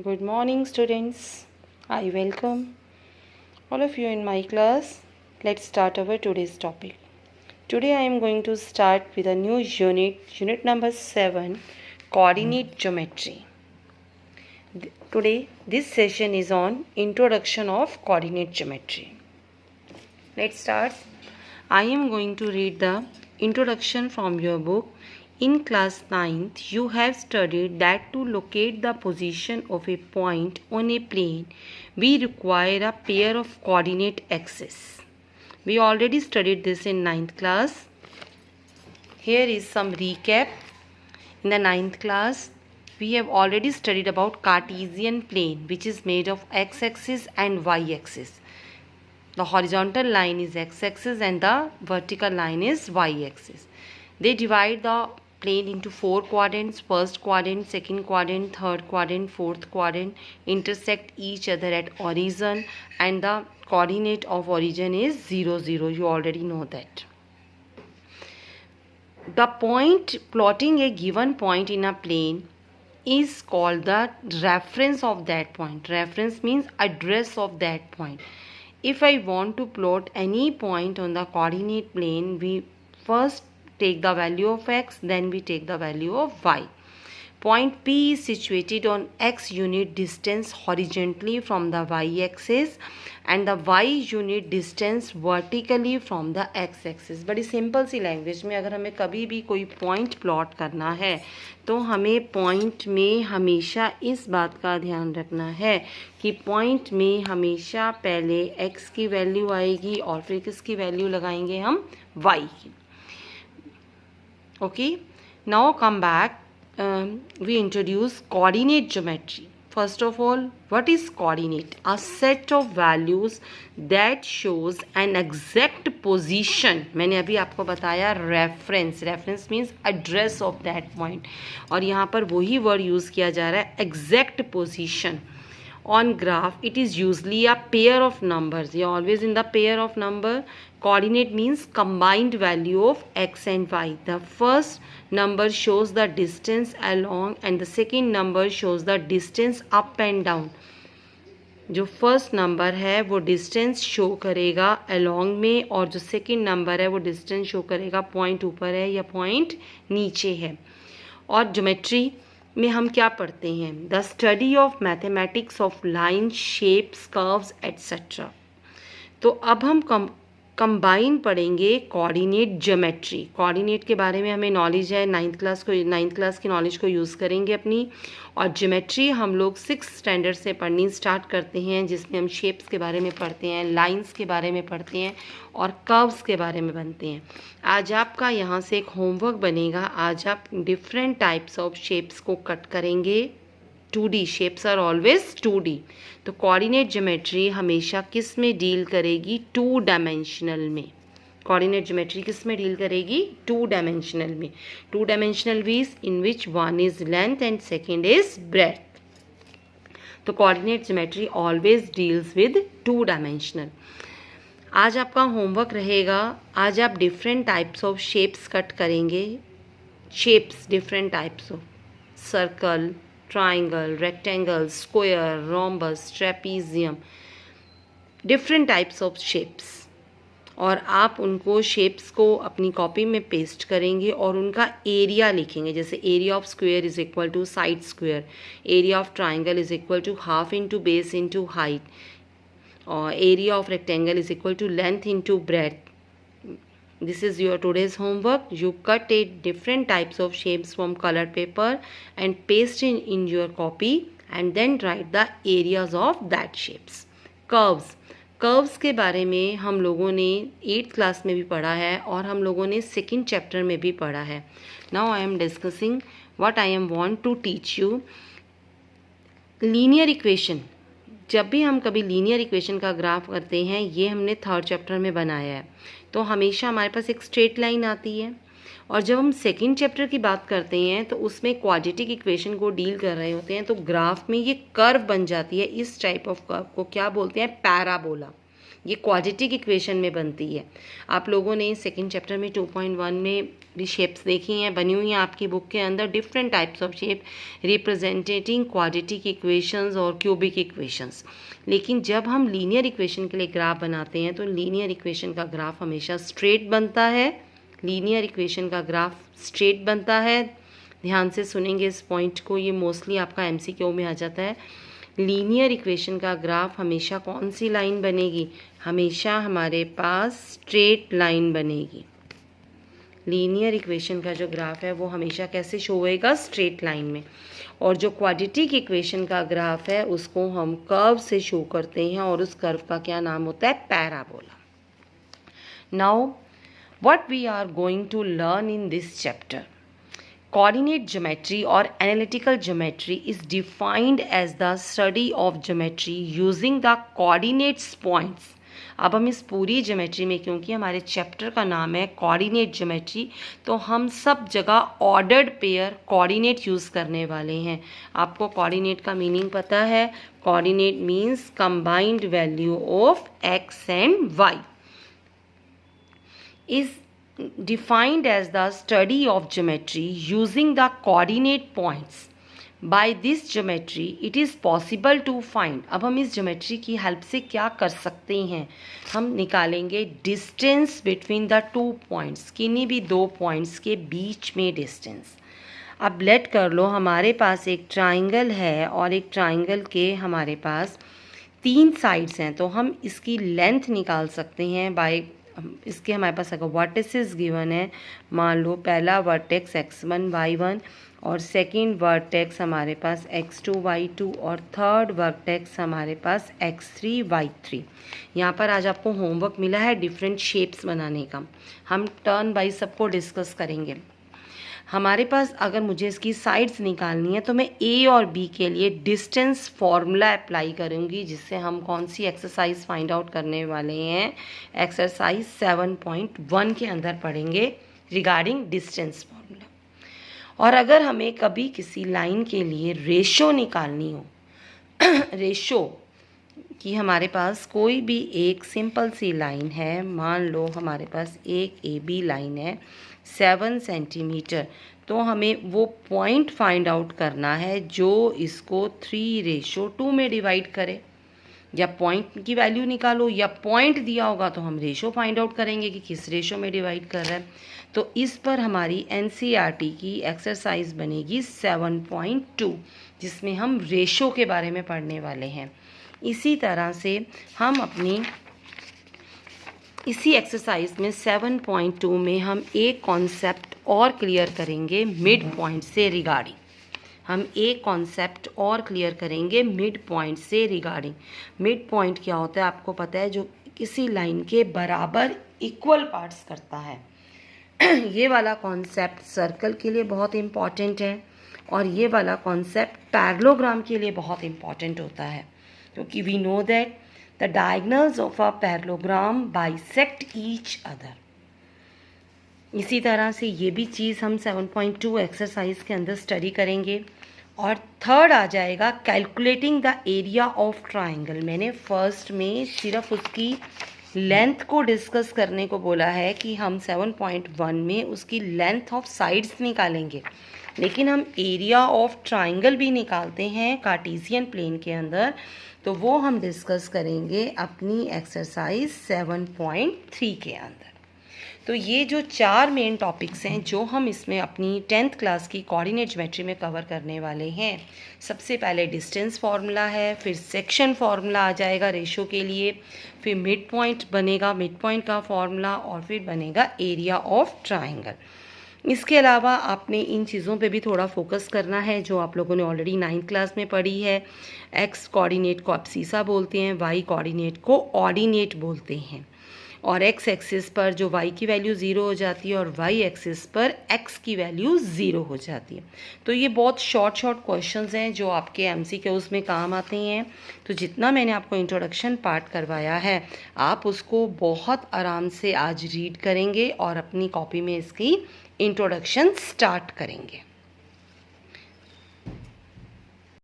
Good morning, students. I welcome all of you in my class. Let's start our today's topic. Today I am going to start with a new unit number 7, coordinate geometry. Today this session is on introduction of coordinate geometry. Let's start. I am going to read the introduction from your book. In class 9th, you have studied that to locate the position of a point on a plane, we require a pair of coordinate axes. We already studied this in 9th class. Here is some recap. In the 9th class, we have already studied about Cartesian plane, which is made of x-axis and y-axis. The horizontal line is x-axis and the vertical line is y-axis. They divide the plane into 4 quadrants: first quadrant, second quadrant, third quadrant, fourth quadrant, intersect each other at origin, and the coordinate of origin is 0, 0. You already know that. The point, plotting a given point in a plane is called the reference of that point. Reference means address of that point. If I want to plot any point on the coordinate plane, we first take the value of x, then we take the value of y. Point P is situated on x unit distance horizontally from the y-axis and the y unit distance vertically from the x-axis. बड़ी simple सी language में अगर हमें कभी भी कोई point plot करना है तो हमें पॉइंट में हमेशा इस बात का ध्यान रखना है कि पॉइंट में हमेशा पहले x की वैल्यू आएगी और फिर किसकी वैल्यू लगाएंगे हम y की. Okay, now come back. We introduce coordinate geometry. First of all, what is coordinate? A set of values that shows an exact position. मैंने अभी आपको बताया reference. Reference means address of that point. और यहाँ पर वही word use किया जा रहा है exact position. On graph, it is usually a pair of numbers. You are always in the pair of number. Coordinate means combined value of x and y. The first number shows the distance along and the second number shows the distance up and down. जो first number है वो distance show करेगा along में और जो second number है वो distance show करेगा पॉइंट ऊपर है या पॉइंट नीचे है. और ज्योमेट्री में हम क्या पढ़ते हैं? The study of mathematics of line, shapes, curves etcetera. तो अब हम कंबाइन पढ़ेंगे कोऑर्डिनेट ज्योमेट्री. कोऑर्डिनेट के बारे में हमें नॉलेज है, 9th क्लास की नॉलेज को यूज़ करेंगे अपनी. और ज्योमेट्री हम लोग 6th स्टैंडर्ड से पढ़नी स्टार्ट करते हैं, जिसमें हम शेप्स के बारे में पढ़ते हैं, लाइंस के बारे में पढ़ते हैं और कर्व्स के बारे में बनते हैं. आज आपका यहाँ से एक होमवर्क बनेगा. आज आप डिफरेंट टाइप्स ऑफ शेप्स को कट करेंगे. 2D shapes are always 2D. तो कोऑर्डिनेट ज्योमेट्री हमेशा किस में डील करेगी? 2 डायमेंशनल में. कोऑर्डिनेट ज्योमेट्री किस में डील करेगी? 2 डायमेंशनल में. 2 dimensional means in which one is length and second is breadth. तो coordinate geometry always deals with 2 dimensional. आज आपका होमवर्क रहेगा. आज आप different types of shapes cut करेंगे. Shapes different types of circle, triangle, rectangle, square, rhombus, trapezium, different types of shapes. और आप उनको शेप्स को अपनी कॉपी में पेस्ट करेंगे और उनका एरिया लिखेंगे. जैसे area of square is equal to side square, area of triangle is equal to half into base into height, और area of rectangle is equal to length into breadth. This is your today's homework. You cut 8 different types of shapes from colored paper and paste in your copy and then write the areas of that shapes. Curves. Curves के बारे में हम लोगों ने 8th class में भी पढ़ा है और हम लोगों ने 2nd चैप्टर में भी पढ़ा है. Now I am discussing what I am want to teach you. Linear equation. जब भी हम कभी लीनियर इक्वेशन का ग्राफ करते हैं, ये हमने 3rd चैप्टर में बनाया है, तो हमेशा हमारे पास एक स्ट्रेट लाइन आती है. और जब हम 2nd चैप्टर की बात करते हैं तो उसमें क्वाड्रेटिक इक्वेशन को डील कर रहे होते हैं, तो ग्राफ में ये कर्व बन जाती है. इस टाइप ऑफ कर्व को क्या बोलते हैं? पैराबोला. ये क्वाड्रेटिक इक्वेशन में बनती है. आप लोगों ने 2nd चैप्टर में 2.1 में भी शेप्स देखी हैं, बनी हुई हैं आपकी बुक के अंदर, different types of shape representing quadratic equations और क्यूबिक इक्वेशंस। लेकिन जब हम लीनियर इक्वेशन के लिए ग्राफ बनाते हैं तो लीनियर इक्वेशन का ग्राफ हमेशा स्ट्रेट बनता है। लीनियर इक्वेशन का ग्राफ स्ट्रेट बनता है। ध्यान से सुनेंगे इस पॉइंट को, ये मोस्टली आपका एमसीक्यू में आ जाता है। लीनियर इक्वेशन का ग्राफ हमेशा कौन सी लाइन बनेगी? हमेशा हमारे पास स्ट्रेट लाइन बनेगी। लीनियर इक्वेशन का जो ग्राफ है वो हमेशा कैसे शो होएगा? स्ट्रेट लाइन में। और जो क्वाड्रेटिक इक्वेशन का ग्राफ है उसको हम कर्व से शो करते हैं और उस कर्व का क्या नाम होता है? Parabola. Now what we are going to learn in this chapter, coordinate geometry or analytical geometry is defined as the study of geometry using the coordinates points। अब हम इस पूरी ज्योमेट्री में, क्योंकि हमारे चैप्टर का नाम है कोऑर्डिनेट ज्योमेट्री, तो हम सब जगह ऑर्डर्ड पेयर कोऑर्डिनेट यूज़ करने वाले हैं। आपको कोऑर्डिनेट का मीनिंग पता है? Coordinate means combined value of X and Y. Is defined as the study of geometry using the coordinate points। By this geometry it is possible to find। अब हम इस ज्योमेट्री की हेल्प से क्या कर सकते हैं? हम निकालेंगे distance between the two points, किन्हीं भी दो पॉइंट्स के बीच में डिस्टेंस। अब लेट कर लो हमारे पास एक ट्राइंगल है और एक ट्राइंगल के हमारे पास 3 साइड्स हैं, तो हम इसकी लेंथ निकाल सकते हैं बाय इसके हमारे पास अगर वर्टिसेस गिवन है, मान लो पहला वर्टेक्स x1 y1 और सेकंड वर्टेक्स हमारे पास x2 y2 और थर्ड वर्टेक्स हमारे पास x3 y3। यहाँ पर आज आपको होमवर्क मिला है डिफरेंट शेप्स बनाने का। हम टर्न बाई सबको डिस्कस करेंगे। हमारे पास अगर मुझे इसकी साइड्स निकालनी है तो मैं ए और बी के लिए डिस्टेंस फॉर्मूला अप्लाई करूँगी, जिससे हम कौन सी एक्सरसाइज फाइंड आउट करने वाले हैं? एक्सरसाइज 7.1 के अंदर पढ़ेंगे रिगार्डिंग डिस्टेंस फॉर्मूला। और अगर हमें कभी किसी लाइन के लिए रेशो निकालनी हो रेशो कि हमारे पास कोई भी एक सिंपल सी लाइन है, मान लो हमारे पास एक ए बी लाइन है 7 सेंटीमीटर, तो हमें वो पॉइंट फाइंड आउट करना है जो इसको 3:2 में डिवाइड करे। या पॉइंट की वैल्यू निकालो या पॉइंट दिया होगा तो हम रेशो फाइंड आउट करेंगे कि किस रेशो में डिवाइड कर रहा है। तो इस पर हमारी एनसीईआरटी की एक्सरसाइज बनेगी 7.2, जिसमें हम रेशो के बारे में पढ़ने वाले हैं। इसी तरह से हम अपनी इसी एक्सरसाइज में 7.2 में हम एक कॉन्सेप्ट और क्लियर करेंगे मिड पॉइंट से रिगार्डिंग। हम एक कॉन्सेप्ट और क्लियर करेंगे मिड पॉइंट से रिगार्डिंग। मिड पॉइंट क्या होता है आपको पता है? जो किसी लाइन के बराबर इक्वल पार्ट्स करता है। ये वाला कॉन्सेप्ट सर्कल के लिए बहुत इम्पॉर्टेंट है और ये वाला कॉन्सेप्ट पैरेललोग्राम के लिए बहुत इम्पॉर्टेंट होता है, क्योंकि we know that the diagonals of a parallelogram bisect each other. इसी तरह से ये भी चीज़ हम 7.2 एक्सरसाइज के अंदर स्टडी करेंगे। और थर्ड आ जाएगा calculating the area of triangle. मैंने फर्स्ट में सिर्फ उसकी लेंथ को डिस्कस करने को बोला है कि हम 7.1 में उसकी लेंथ ऑफ साइड्स निकालेंगे, लेकिन हम एरिया ऑफ ट्राइंगल भी निकालते हैं कार्टेशियन प्लेन के अंदर, तो वो हम डिस्कस करेंगे अपनी एक्सरसाइज 7.3 के अंदर। तो ये जो 4 मेन टॉपिक्स हैं जो हम इसमें अपनी 10th क्लास की कोऑर्डिनेट ज्योमेट्री में कवर करने वाले हैं। सबसे पहले डिस्टेंस फार्मूला है, फिर सेक्शन फार्मूला आ जाएगा रेशो के लिए, फिर मिड पॉइंट बनेगा, मिड पॉइंट का फार्मूला, और फिर बनेगा एरिया ऑफ ट्राइंगल। इसके अलावा आपने इन चीज़ों पे भी थोड़ा फोकस करना है जो आप लोगों ने ऑलरेडी 9th क्लास में पढ़ी है। एक्स कोऑर्डिनेट को एब्सीसा बोलते हैं, वाई कोऑर्डिनेट को ऑर्डिनेट बोलते हैं, और एक्स एक्सिस पर जो वाई की वैल्यू 0 हो जाती है और वाई एक्सिस पर एक्स की वैल्यू 0 हो जाती है। तो ये बहुत शॉर्ट क्वेश्चंस हैं जो आपके एमसीक्यूज़ में काम आते हैं। तो जितना मैंने आपको इंट्रोडक्शन पार्ट करवाया है आप उसको बहुत आराम से आज रीड करेंगे और अपनी कॉपी में इसकी इंट्रोडक्शन स्टार्ट करेंगे।